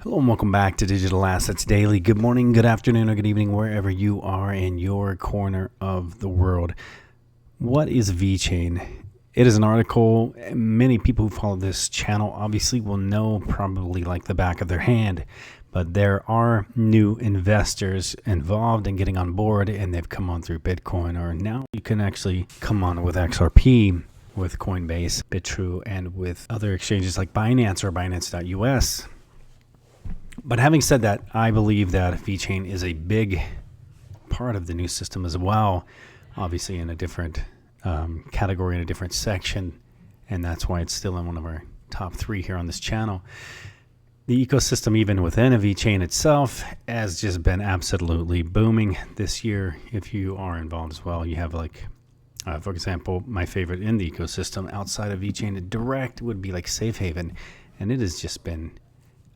Hello and welcome back to Digital Assets Daily. Good morning, good afternoon, or good evening, wherever you are in your corner of the world. What is Vechain? It is an article many people who follow this channel obviously will know probably like the back of their hand, but there are new investors involved in getting on board, and they've come on through Bitcoin, or now you can actually come on with XRP, with Coinbase, Bitrue, and with other exchanges like Binance or Binance.us. But having said that, I believe that Vechain is a big part of the new system as well, obviously in a different category, in a different section, and that's why it's still in one of our top 3 here on this channel. The ecosystem, even within a Vechain itself, has just been absolutely booming this year. If you are involved as well, you have for example, my favorite in the ecosystem outside of Vechain direct would be like Safe Haven, and it has just been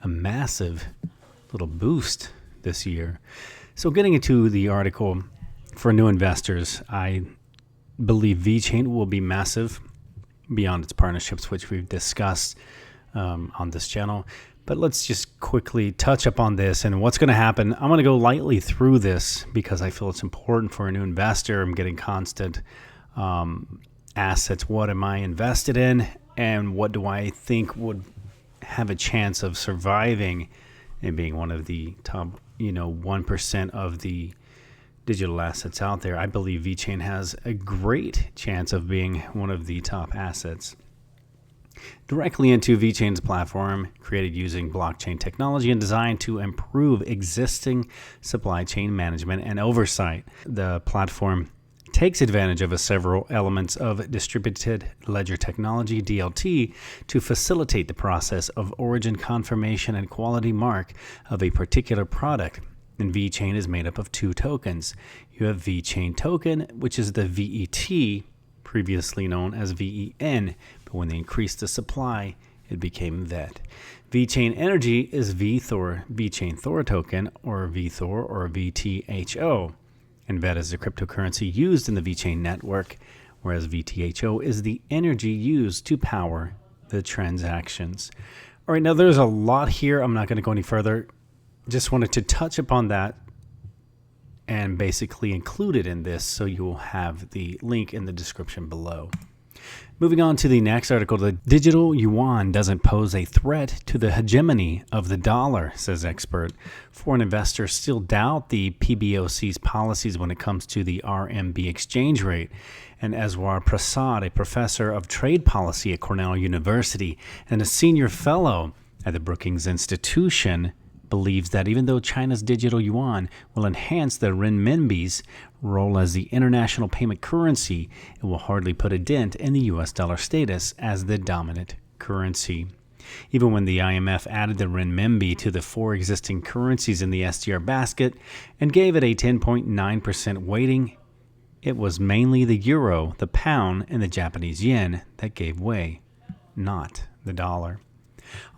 a massive little boost this year. So getting into the article, for new investors, I believe Vechain will be massive beyond its partnerships, which we've discussed on this channel. But let's just quickly touch upon this and what's going to happen. I'm going to go lightly through this because I feel it's important for a new investor. I'm getting constant assets. What am I invested in, and what do I think would have a chance of surviving and being one of the top 1% of the digital assets out there? I believe Vechain has a great chance of being one of the top assets. Directly into Vechain's platform, created using blockchain technology and designed to improve existing supply chain management and oversight. The platform takes advantage of several elements of distributed ledger technology, DLT, to facilitate the process of origin confirmation and quality mark of a particular product. And Vechain is made up of 2 tokens. You have Vechain token, which is the VET, previously known as VEN, but when they increased the supply, it became VET. Vechain Energy is VTHOR, Vechain Thor token, or VTHOR, or VTHO. And VET is the cryptocurrency used in the Vechain network, whereas VTHO is the energy used to power the transactions. All right, now there's a lot here. I'm not going to go any further. Just wanted to touch upon that and basically include it in this, so you will have the link in the description below. Moving on to the next article, the digital yuan doesn't pose a threat to the hegemony of the dollar, says expert. Foreign investors still doubt the PBOC's policies when it comes to the RMB exchange rate. And Eswar Prasad, a professor of trade policy at Cornell University and a senior fellow at the Brookings Institution, believes that even though China's digital yuan will enhance the renminbi's role as the international payment currency, it will hardly put a dent in the US dollar status as the dominant currency. Even when the IMF added the renminbi to the 4 existing currencies in the SDR basket and gave it a 10.9% weighting, it was mainly the euro, the pound, and the Japanese yen that gave way, not the dollar.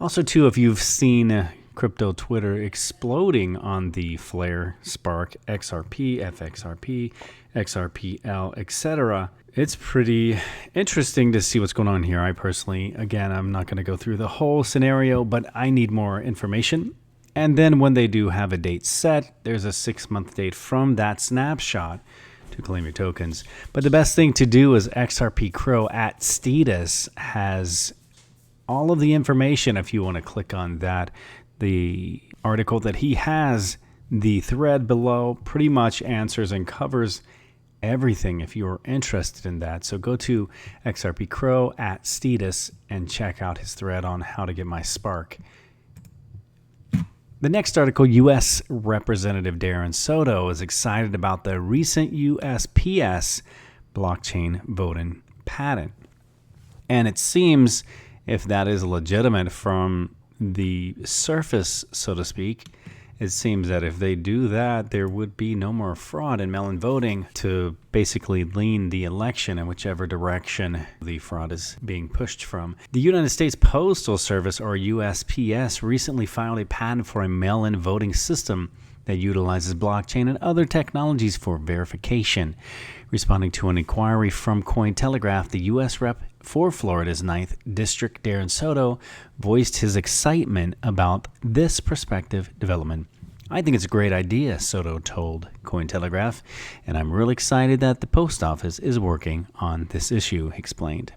Also, too, if you've seen crypto Twitter exploding on the Flare, Spark, XRP, FXRP, XRPL, etc. It's pretty interesting to see what's going on here. I personally, again, I'm not going to go through the whole scenario, but I need more information. And then when they do have a date set, there's a 6-month date from that snapshot to claim your tokens. But the best thing to do is XRP Crow at Status has all of the information if you want to click on that. The article that he has, the thread below, pretty much answers and covers everything if you're interested in that. So go to XRP Crow at Status and check out his thread on how to get my Spark. The next article, U.S. Representative Darren Soto is excited about the recent USPS blockchain voting patent. And it seems, if that is legitimate from the surface, so to speak, it seems that if they do that, there would be no more fraud in mail-in voting to basically lean the election in whichever direction the fraud is being pushed from. The United States Postal Service, or USPS, recently filed a patent for a mail-in voting system that utilizes blockchain and other technologies for verification. Responding to an inquiry from Cointelegraph, the U.S. rep for Florida's 9th District, Darren Soto, voiced his excitement about this prospective development. "I think it's a great idea," Soto told Cointelegraph, "and I'm really excited that the post office is working on this issue," he explained.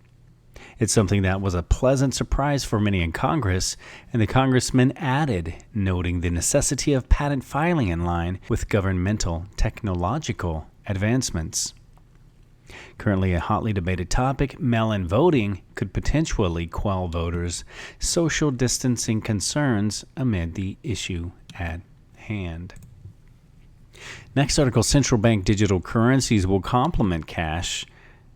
"It's something that was a pleasant surprise for many in Congress," and the congressman added, noting the necessity of patent filing in line with governmental technological advancements. Currently a hotly debated topic, mail-in voting could potentially quell voters' social distancing concerns amid the issue at hand. Next article, central bank digital currencies will complement cash,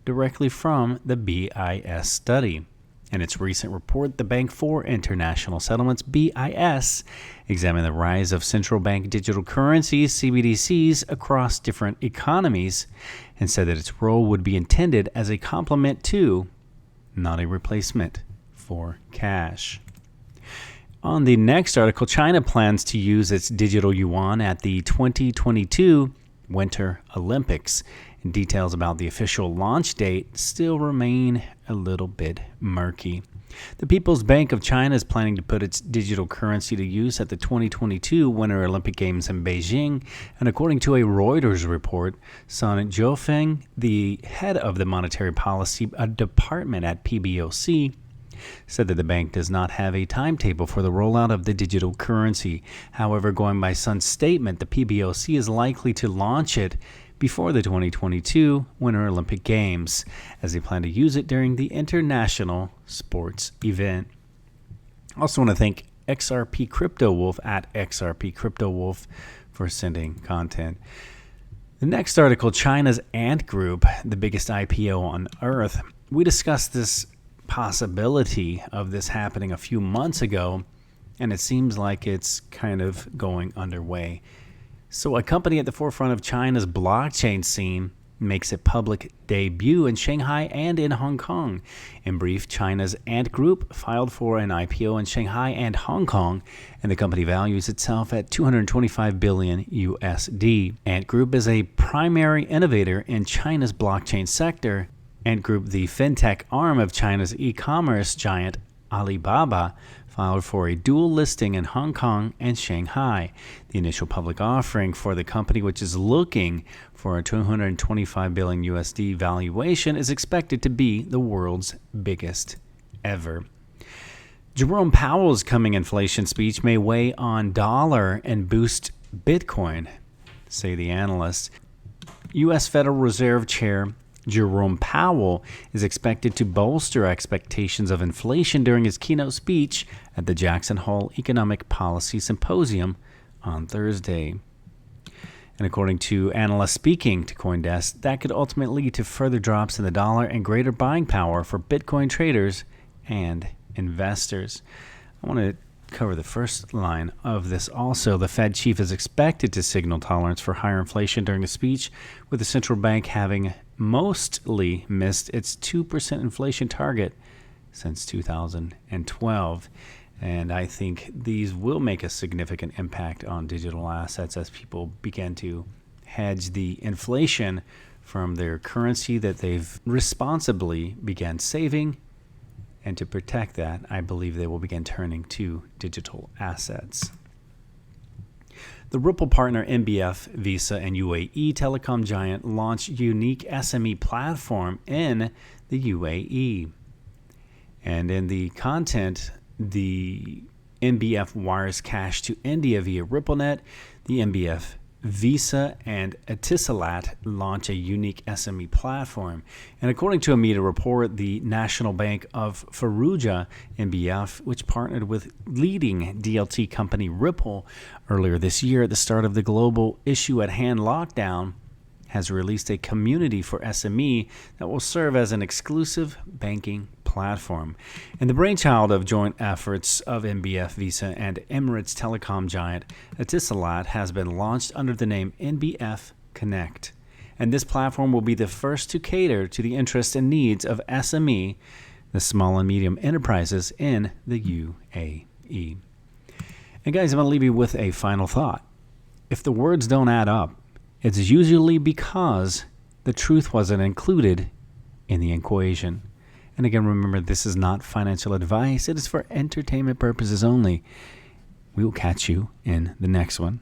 directly from the BIS study. In its recent report, the Bank for International Settlements, BIS, examined the rise of central bank digital currencies, CBDCs, across different economies and said that its role would be intended as a complement to, not a replacement for, cash. On the next article, China plans to use its digital yuan at the 2022 Winter Olympics. And details about the official launch date still remain a little bit murky. The People's Bank of China is planning to put its digital currency to use at the 2022 Winter Olympic Games in Beijing, and according to a Reuters report, Sun Jiufeng, the head of the monetary policy department at PBOC, said that the bank does not have a timetable for the rollout of the digital currency. However, going by Sun's statement, the PBOC is likely to launch it before the 2022 Winter Olympic Games, as they plan to use it during the international sports event. I also want to thank XRP Crypto Wolf at XRP Crypto Wolf for sending content. The next article, China's Ant Group, the biggest IPO on Earth. We discussed this possibility of this happening a few months ago, and it seems like it's kind of going underway. So a company at the forefront of China's blockchain scene makes a public debut in Shanghai and in Hong Kong. In brief, China's Ant Group filed for an IPO in Shanghai and Hong Kong, and the company values itself at $225 billion USD. Ant Group is a primary innovator in China's blockchain sector. Ant Group, the fintech arm of China's e-commerce giant Alibaba, filed for a dual listing in Hong Kong and Shanghai. The initial public offering for the company, which is looking for a $225 billion USD valuation, is expected to be the world's biggest ever. Jerome Powell's coming inflation speech may weigh on dollar and boost Bitcoin, say the analysts. U.S. Federal Reserve Chair Jerome Powell is expected to bolster expectations of inflation during his keynote speech at the Jackson Hole Economic Policy Symposium on Thursday. And according to analysts speaking to CoinDesk, that could ultimately lead to further drops in the dollar and greater buying power for Bitcoin traders and investors. I want to cover the first line of this also. The Fed chief is expected to signal tolerance for higher inflation during the speech, with the central bank having mostly missed its 2% inflation target since 2012. And I think these will make a significant impact on digital assets as people begin to hedge the inflation from their currency that they've responsibly began saving. And to protect that, I believe they will begin turning to digital assets. The Ripple partner NBF, Visa, and UAE telecom giant launched unique SME platform in the UAE. And in the content, the NBF wires cash to India via RippleNet. The NBF Visa and Etisalat launch a unique SME platform. And according to a media report, the National Bank of Fallujah, NBF, which partnered with leading DLT company Ripple earlier this year at the start of the global issue at hand lockdown, has released a community for SME that will serve as an exclusive banking platform. And the brainchild of joint efforts of NBF, Visa, and Emirates telecom giant Etisalat has been launched under the name NBF Connect. And this platform will be the first to cater to the interests and needs of SME, the small and medium enterprises in the UAE. And guys, I'm going to leave you with a final thought. If the words don't add up, it's usually because the truth wasn't included in the equation. And again, remember, this is not financial advice. It is for entertainment purposes only. We will catch you in the next one.